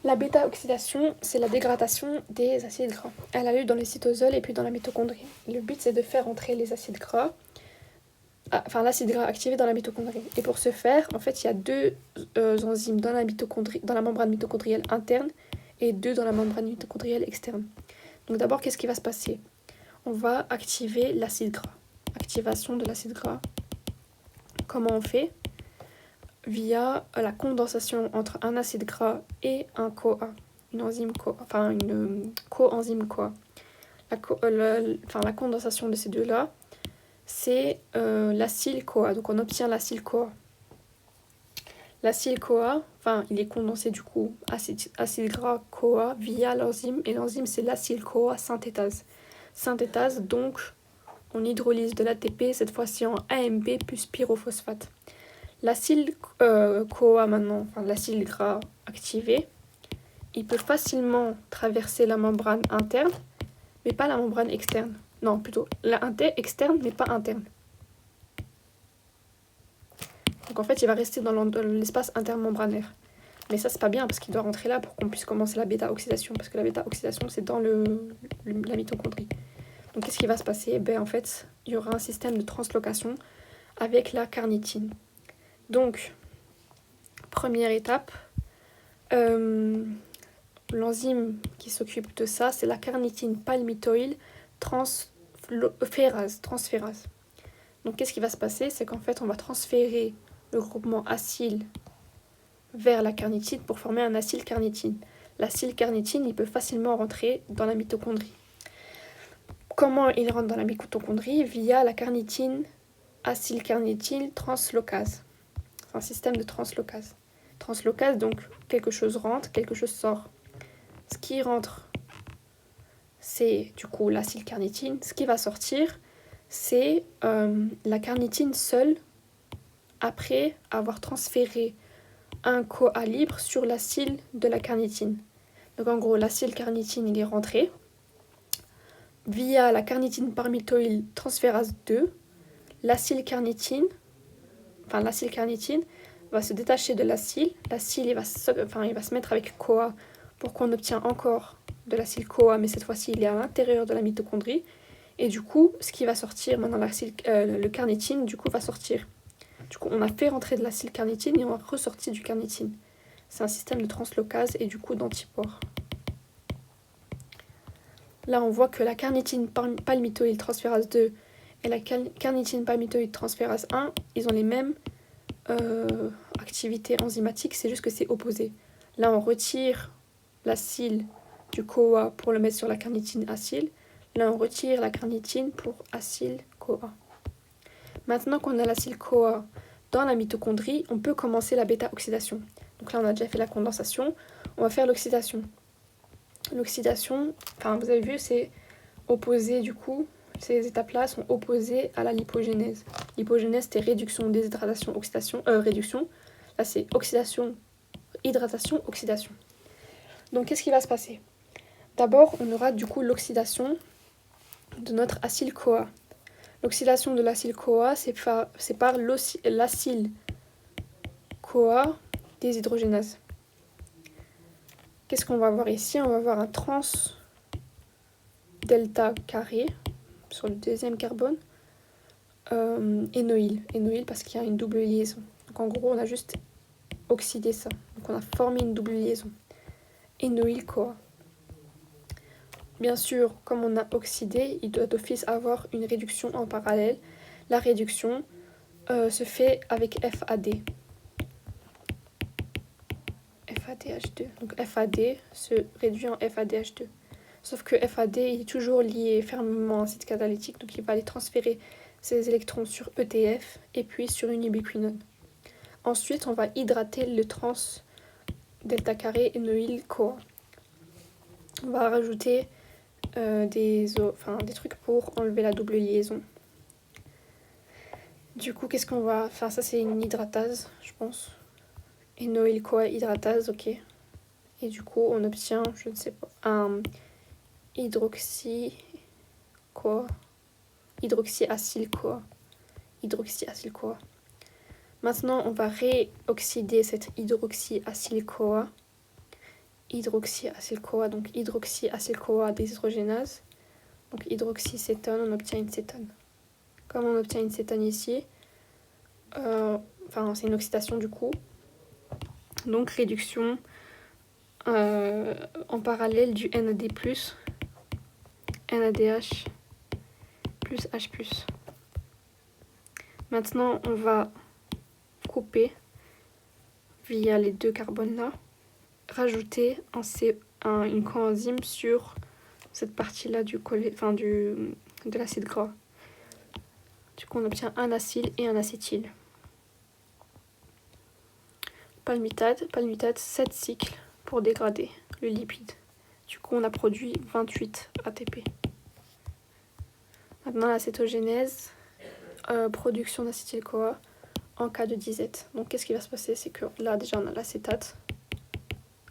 La bêta-oxydation, c'est la dégradation des acides gras. Elle a lieu dans les cytosols et puis dans la mitochondrie. Le but, c'est de faire entrer les acides gras, l'acide gras activé dans la mitochondrie. Et pour ce faire, en fait, il y a deux enzymes dans la membrane mitochondrielle interne et deux dans la membrane mitochondrielle externe. Donc d'abord, qu'est-ce qui va se passer? On va activer l'acide gras. Activation de l'acide gras. Comment on fait? Via la condensation entre un acide gras et un CoA, une coenzyme CoA. La condensation de ces deux-là, c'est l'acyle CoA. Donc on obtient l'acyle CoA. L'acyle CoA, il est condensé du coup, acide gras CoA via l'enzyme, et l'enzyme c'est l'acyle CoA synthétase. Synthétase, donc on hydrolyse de l'ATP, cette fois-ci en AMP plus pyrophosphate. L'acyle CoA maintenant, l'acyle gras activé, il peut facilement traverser la membrane interne, mais pas la membrane externe. Non, plutôt externe, mais pas interne. Donc en fait, il va rester dans l'espace intermembranaire. Mais ça, c'est pas bien, parce qu'il doit rentrer là pour qu'on puisse commencer la bêta-oxydation, parce que la bêta-oxydation, c'est dans la mitochondrie. Donc qu'est-ce qui va se passer? En fait, il y aura un système de translocation avec la carnitine. Donc, première étape, l'enzyme qui s'occupe de ça, c'est la carnitine palmitoyl transférase. Donc qu'est-ce qui va se passer? C'est qu'en fait, on va transférer le groupement acyle vers la carnitine pour former un acylcarnitine. L'acylcarnitine, il peut facilement rentrer dans la mitochondrie. Comment il rentre dans la mitochondrie? Via la carnitine acylcarnitine translocase. C'est un système de translocase. Translocase, donc quelque chose rentre, quelque chose sort. Ce qui rentre, c'est du coup l'acylcarnitine. Ce qui va sortir, c'est la carnitine seule, après avoir transféré un CoA libre sur l'acyle de la carnitine. Donc en gros, l'acylcarnitine, il est rentré via la carnitine palmitoyl transférase 2. L'acylcarnitine va se détacher de l'acyle. L'acyle, il va se mettre avec CoA pour qu'on obtient encore de l'acyle CoA, mais cette fois-ci, il est à l'intérieur de la mitochondrie. Et du coup, ce qui va sortir, maintenant le carnitine, du coup, va sortir. Du coup, on a fait rentrer de l'acylcarnitine et on a ressorti du carnitine. C'est un système de translocase et du coup d'antipore. Là, on voit que la carnitine palmitoyl transférase 2 et la carnitine palmitoyl transférase 1, ils ont les mêmes activités enzymatiques, c'est juste que c'est opposé. Là, on retire l'acyle du CoA pour le mettre sur la carnitine acyle. Là, on retire la carnitine pour acyle CoA. Maintenant qu'on a l'acyle CoA dans la mitochondrie, on peut commencer la bêta-oxydation. Donc là, on a déjà fait la condensation, on va faire l'oxydation. L'oxydation, vous avez vu, c'est opposé du coup, ces étapes-là sont opposées à la lipogénèse. L'hypogénèse, c'était réduction, déshydratation, oxydation, réduction. Là, c'est oxydation, hydratation, oxydation. Donc, qu'est-ce qui va se passer? D'abord, on aura du coup l'oxydation de notre acyle CoA. L'oxydation de l'acyle CoA, c'est par l'acyle CoA déshydrogénase. Qu'est-ce qu'on va avoir ici? On va avoir un trans delta carré sur le deuxième carbone, énoïl parce qu'il y a une double liaison. Donc en gros, on a juste oxydé ça. Donc on a formé une double liaison. Énoïl CoA. Bien sûr, comme on a oxydé, il doit d'office avoir une réduction en parallèle. La réduction se fait avec FAD. FADH2. Donc FAD se réduit en FADH2. Sauf que FAD il est toujours lié fermement à un site catalytique, donc il va aller transférer ses électrons sur ETF et puis sur une ubiquinone. Ensuite, on va hydrater le trans delta carré énoïl CoA. On va rajouter des trucs pour enlever la double liaison. Du coup, qu'est-ce qu'on va... ça c'est une hydratase, je pense. Énoïl CoA hydratase, ok. Et du coup, on obtient, je ne sais pas, un hydroxyacyle CoA. Maintenant, on va réoxyder cette hydroxyacyle CoA hydroxyacél-CoA, donc hydroxyacél-CoA déshydrogénase. Donc hydroxycétone, on obtient une cétone. Comme on obtient une cétone ici, c'est une oxydation du coup. Donc réduction en parallèle du NAD+, NADH plus H+. Maintenant, on va couper via les deux carbones là, rajouter une coenzyme sur cette partie-là de l'acide gras. Du coup, on obtient un acyle et un acétyl. Palmitate, 7 cycles pour dégrader le lipide. Du coup, on a produit 28 ATP. Maintenant, la cétogénèse, production d'acétyl-CoA en cas de disette. Donc, qu'est-ce qui va se passer? C'est que là, déjà, on a l'acétate,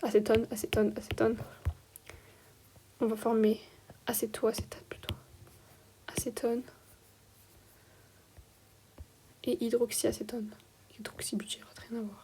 acétone. On va former acétoacétate plutôt. Acétone et hydroxyacétone. Hydroxybutyrate, rien à voir.